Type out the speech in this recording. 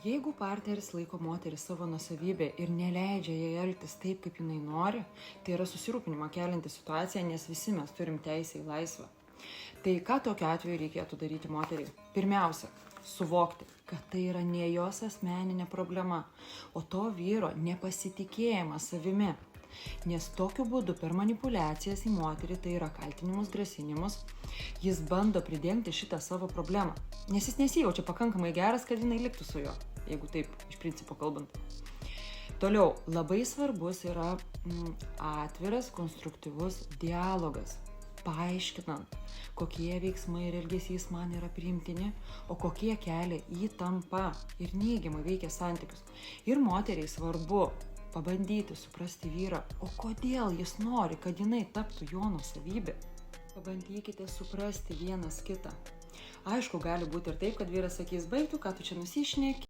Jeigu partneris laiko moterį savo nuosavybę ir neleidžia jai elgtis taip, kaip jinai nori, tai yra susirūpinimą kelianti situacija, nes visi mes turim teisę į laisvę. Tai ką tokiu atveju reikėtų daryti moteriai? Pirmiausia, suvokti, kad tai yra ne jos asmeninė problema, o to vyro nepasitikėjimas savimi. Nes tokiu būdu per manipuliacijas į moterį, tai yra kaltinimus, grasinimus, jis bando pridengti šitą savo problemą. Nes jis nesijaučia pakankamai geras, kad jinai liktų su juo, jeigu taip iš principo kalbant. Toliau, labai svarbus yra atviras, konstruktyvus dialogas, paaiškinant, kokie veiksmai ir elgesys man yra priimtini, o kokie kelia įtampą ir neigiamai veikia santykius. Ir moteriai svarbu pabandyti suprasti vyrą, o kodėl jis nori, kad jinai taptų jo nuosavybė. Pabandykite suprasti vienas kitą. Aišku, gali būti ir taip, kad vyras sakys, baik tu, ką tu čia nusišneki.